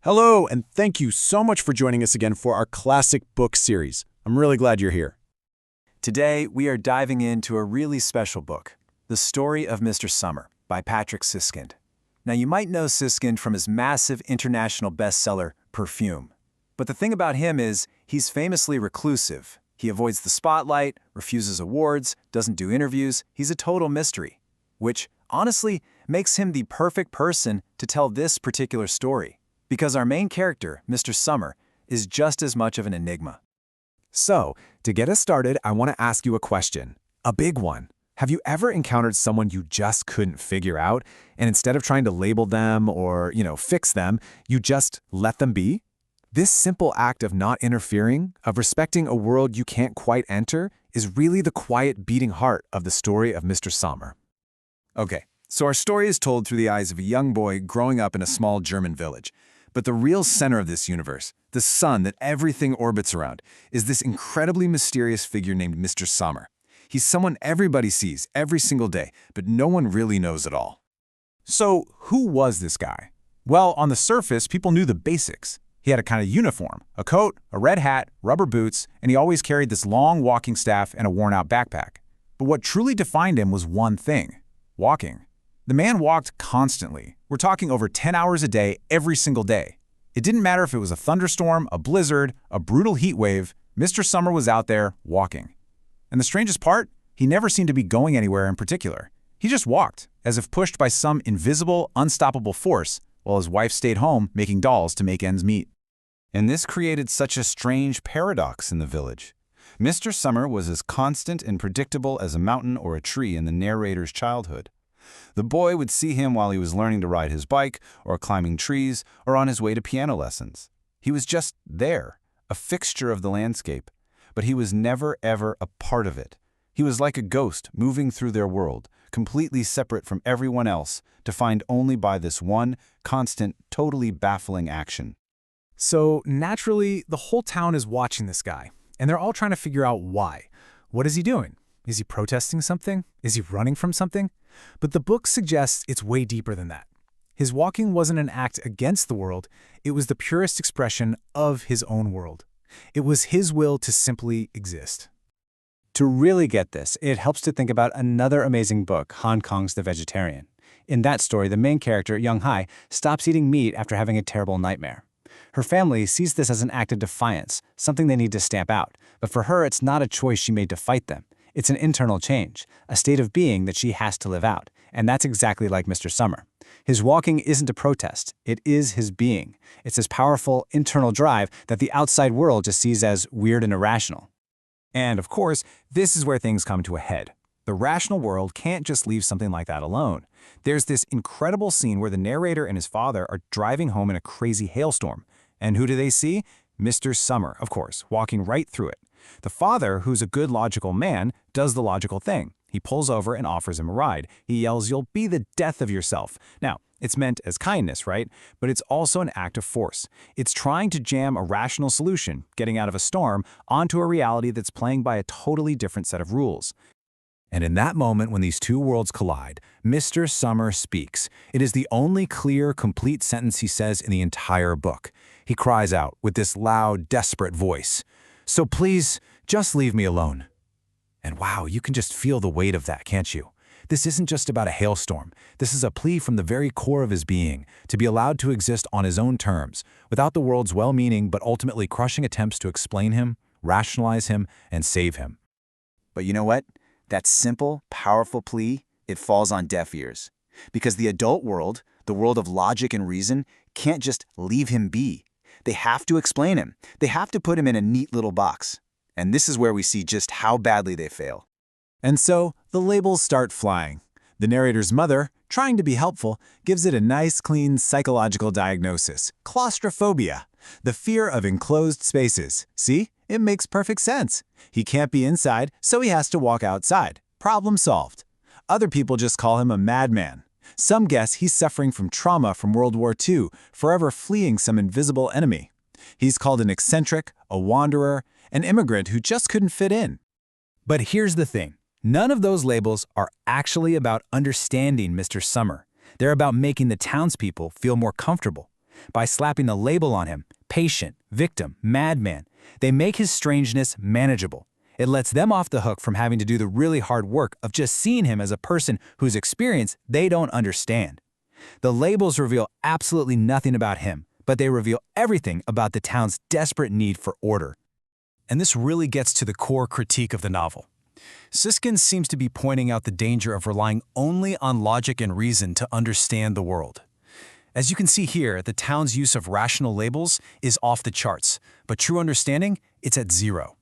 Hello, and thank you so much for joining us again for our classic book series. I'm really glad you're here. Today, we are diving into a really special book, The Story of Mr. Sommer by Patrick Süskind. Now, you might know Süskind from his massive international bestseller, Perfume. But the thing about him is, he's famously reclusive. He avoids the spotlight, refuses awards, doesn't do interviews. He's a total mystery, which, honestly, makes him the perfect person to tell this particular story. Because our main character, Mr. Sommer, is just as much of an enigma. So, to get us started, I want to ask you a question. A big one. Have you ever encountered someone you just couldn't figure out, and instead of trying to label them or, fix them, you just let them be? This simple act of not interfering, of respecting a world you can't quite enter, is really the quiet beating heart of the story of Mr. Sommer. Okay, so our story is told through the eyes of a young boy growing up in a small German village. But the real center of this universe, the sun that everything orbits around, is this incredibly mysterious figure named Mr. Sommer. He's someone everybody sees every single day, but no one really knows at all. So, who was this guy? Well, on the surface, people knew the basics. He had a kind of uniform, a coat, a red hat, rubber boots, and he always carried this long walking staff and a worn-out backpack. But what truly defined him was one thing: walking. The man walked constantly. We're talking over 10 hours a day, every single day. It didn't matter if it was a thunderstorm, a blizzard, a brutal heat wave, Mr. Sommer was out there walking. And the strangest part? He never seemed to be going anywhere in particular. He just walked, as if pushed by some invisible, unstoppable force, while his wife stayed home making dolls to make ends meet. And this created such a strange paradox in the village. Mr. Sommer was as constant and predictable as a mountain or a tree in the narrator's childhood. The boy would see him while he was learning to ride his bike, or climbing trees, or on his way to piano lessons. He was just there, a fixture of the landscape, but he was never ever a part of it. He was like a ghost moving through their world, completely separate from everyone else, defined only by this one, constant, totally baffling action. So, naturally, the whole town is watching this guy, and they're all trying to figure out why. What is he doing? Is he protesting something? Is he running from something? But the book suggests it's way deeper than that. His walking wasn't an act against the world, it was the purest expression of his own world. It was his will to simply exist. To really get this, it helps to think about another amazing book, Hong Kong's The Vegetarian. In that story, the main character, Young Hai, stops eating meat after having a terrible nightmare. Her family sees this as an act of defiance, something they need to stamp out, but for her it's not a choice she made to fight them. It's an internal change, a state of being that she has to live out, and that's exactly like Mr. Sommer. His walking isn't a protest, it is his being. It's his powerful internal drive that the outside world just sees as weird and irrational. And of course, this is where things come to a head. The rational world can't just leave something like that alone. There's this incredible scene where the narrator and his father are driving home in a crazy hailstorm. And who do they see? Mr. Sommer, of course, walking right through it. The father, who's a good logical man, does the logical thing. He pulls over and offers him a ride. He yells, "You'll be the death of yourself." Now, it's meant as kindness, right? But it's also an act of force. It's trying to jam a rational solution, getting out of a storm, onto a reality that's playing by a totally different set of rules. And in that moment when these two worlds collide, Mr. Sommer speaks. It is the only clear, complete sentence he says in the entire book. He cries out with this loud, desperate voice, "So please, just leave me alone." And wow, you can just feel the weight of that, can't you? This isn't just about a hailstorm. This is a plea from the very core of his being, to be allowed to exist on his own terms, without the world's well-meaning but ultimately crushing attempts to explain him, rationalize him, and save him. But you know what? That simple, powerful plea, it falls on deaf ears. Because the adult world, the world of logic and reason, can't just leave him be. They have to explain him. They have to put him in a neat little box. And this is where we see just how badly they fail. And so, the labels start flying. The narrator's mother, trying to be helpful, gives it a nice, clean psychological diagnosis: claustrophobia, the fear of enclosed spaces. See? It makes perfect sense. He can't be inside, so he has to walk outside. Problem solved. Other people just call him a madman. Some guess he's suffering from trauma from World War II, forever fleeing some invisible enemy. He's called an eccentric, a wanderer, an immigrant who just couldn't fit in. But here's the thing. None of those labels are actually about understanding Mr. Sommer. They're about making the townspeople feel more comfortable. By slapping the label on him, patient, victim, madman, they make his strangeness manageable. It lets them off the hook from having to do the really hard work of just seeing him as a person whose experience they don't understand. The labels reveal absolutely nothing about him, but they reveal everything about the town's desperate need for order. And this really gets to the core critique of the novel. Süskind seems to be pointing out the danger of relying only on logic and reason to understand the world. As you can see here, the town's use of rational labels is off the charts, but true understanding, it's at zero.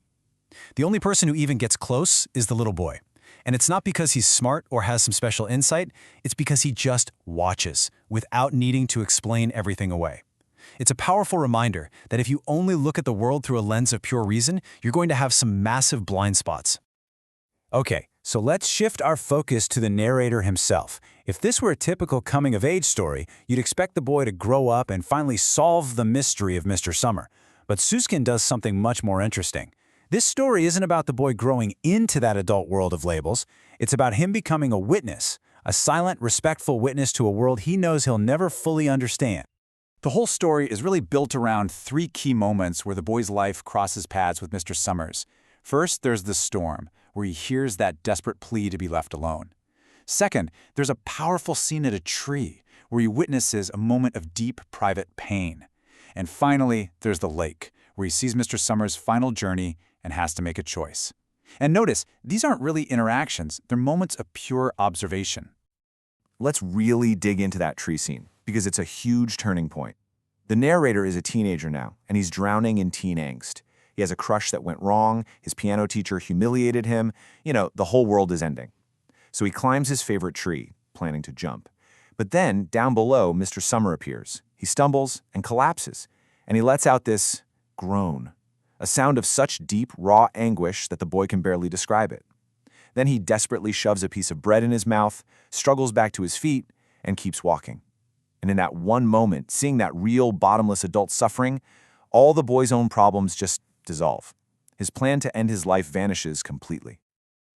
The only person who even gets close is the little boy. And it's not because he's smart or has some special insight, it's because he just watches, without needing to explain everything away. It's a powerful reminder that if you only look at the world through a lens of pure reason, you're going to have some massive blind spots. Okay, so let's shift our focus to the narrator himself. If this were a typical coming-of-age story, you'd expect the boy to grow up and finally solve the mystery of Mr. Sommer. But Süskind does something much more interesting. This story isn't about the boy growing into that adult world of labels. It's about him becoming a witness, a silent, respectful witness to a world he knows he'll never fully understand. The whole story is really built around 3 key moments where the boy's life crosses paths with Mr. Summers. First, there's the storm, where he hears that desperate plea to be left alone. Second, there's a powerful scene at a tree, where he witnesses a moment of deep private pain. And finally, there's the lake, where he sees Mr. Summers' final journey and has to make a choice. And notice, these aren't really interactions, they're moments of pure observation. Let's really dig into that tree scene, because it's a huge turning point. The narrator is a teenager now, and he's drowning in teen angst. He has a crush that went wrong, his piano teacher humiliated him, the whole world is ending. So he climbs his favorite tree, planning to jump. But then, down below, Mr. Sommer appears. He stumbles and collapses, and he lets out this groan, a sound of such deep, raw anguish that the boy can barely describe it. Then he desperately shoves a piece of bread in his mouth, struggles back to his feet, and keeps walking. And in that one moment, seeing that real, bottomless adult suffering, all the boy's own problems just dissolve. His plan to end his life vanishes completely.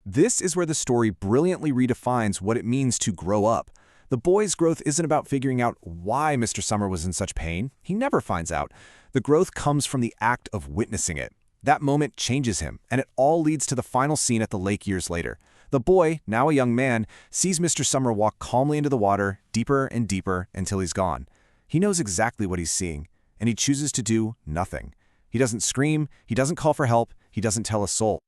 This is where the story brilliantly redefines what it means to grow up. The boy's growth isn't about figuring out why Mr. Sommer was in such pain. He never finds out. The growth comes from the act of witnessing it. That moment changes him, and it all leads to the final scene at the lake years later. The boy, now a young man, sees Mr. Sommer walk calmly into the water, deeper and deeper, until he's gone. He knows exactly what he's seeing, and he chooses to do nothing. He doesn't scream, he doesn't call for help, he doesn't tell a soul.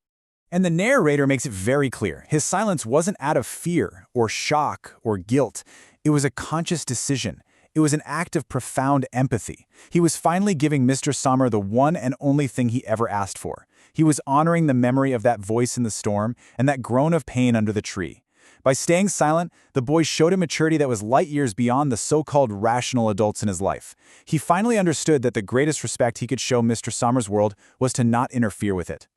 And the narrator makes it very clear. His silence wasn't out of fear or shock or guilt. It was a conscious decision. It was an act of profound empathy. He was finally giving Mr. Sommer the one and only thing he ever asked for. He was honoring the memory of that voice in the storm and that groan of pain under the tree. By staying silent, the boy showed a maturity that was light years beyond the so-called rational adults in his life. He finally understood that the greatest respect he could show Mr. Sommer's world was to not interfere with it.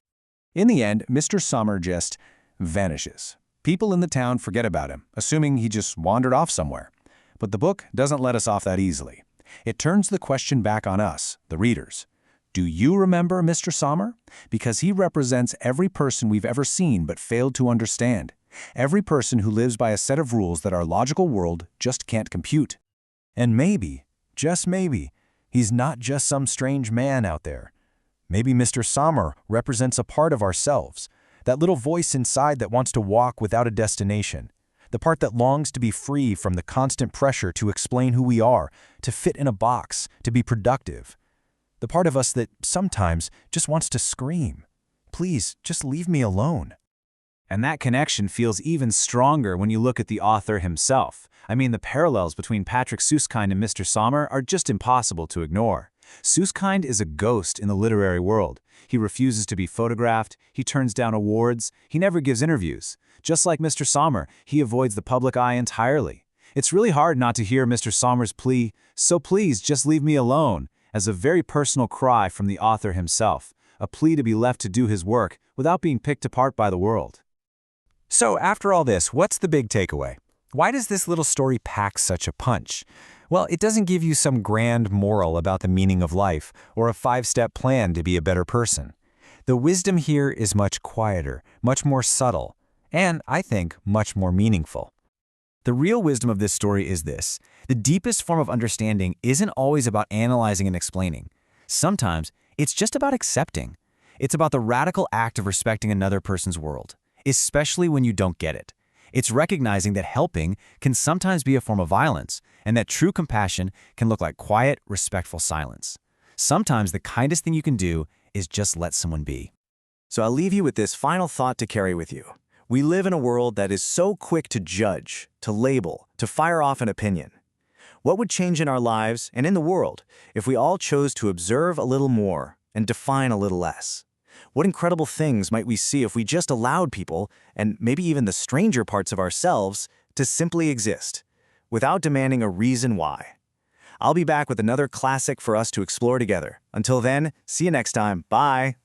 In the end, Mr. Sommer just vanishes. People in the town forget about him, assuming he just wandered off somewhere. But the book doesn't let us off that easily. It turns the question back on us, the readers. Do you remember Mr. Sommer? Because he represents every person we've ever seen but failed to understand. Every person who lives by a set of rules that our logical world just can't compute. And maybe, just maybe, he's not just some strange man out there. Maybe Mr. Sommer represents a part of ourselves, that little voice inside that wants to walk without a destination, the part that longs to be free from the constant pressure to explain who we are, to fit in a box, to be productive. The part of us that sometimes just wants to scream, "Please, just leave me alone." And that connection feels even stronger when you look at the author himself. I mean, the parallels between Patrick Süskind and Mr. Sommer are just impossible to ignore. Süskind is a ghost in the literary world. He refuses to be photographed, he turns down awards, he never gives interviews. Just like Mr. Sommer, he avoids the public eye entirely. It's really hard not to hear Mr. Sommer's plea, "So please, just leave me alone," as a very personal cry from the author himself, a plea to be left to do his work without being picked apart by the world. So after all this, what's the big takeaway? Why does this little story pack such a punch? Well, it doesn't give you some grand moral about the meaning of life or a 5-step plan to be a better person. The wisdom here is much quieter, much more subtle, and, I think, much more meaningful. The real wisdom of this story is this: the deepest form of understanding isn't always about analyzing and explaining. Sometimes it's just about accepting. It's about the radical act of respecting another person's world, especially when you don't get it. It's recognizing that helping can sometimes be a form of violence, and that true compassion can look like quiet, respectful silence. Sometimes the kindest thing you can do is just let someone be. So I'll leave you with this final thought to carry with you. We live in a world that is so quick to judge, to label, to fire off an opinion. What would change in our lives and in the world if we all chose to observe a little more and define a little less? What incredible things might we see if we just allowed people, and maybe even the stranger parts of ourselves, to simply exist, without demanding a reason why? I'll be back with another classic for us to explore together. Until then, see you next time. Bye!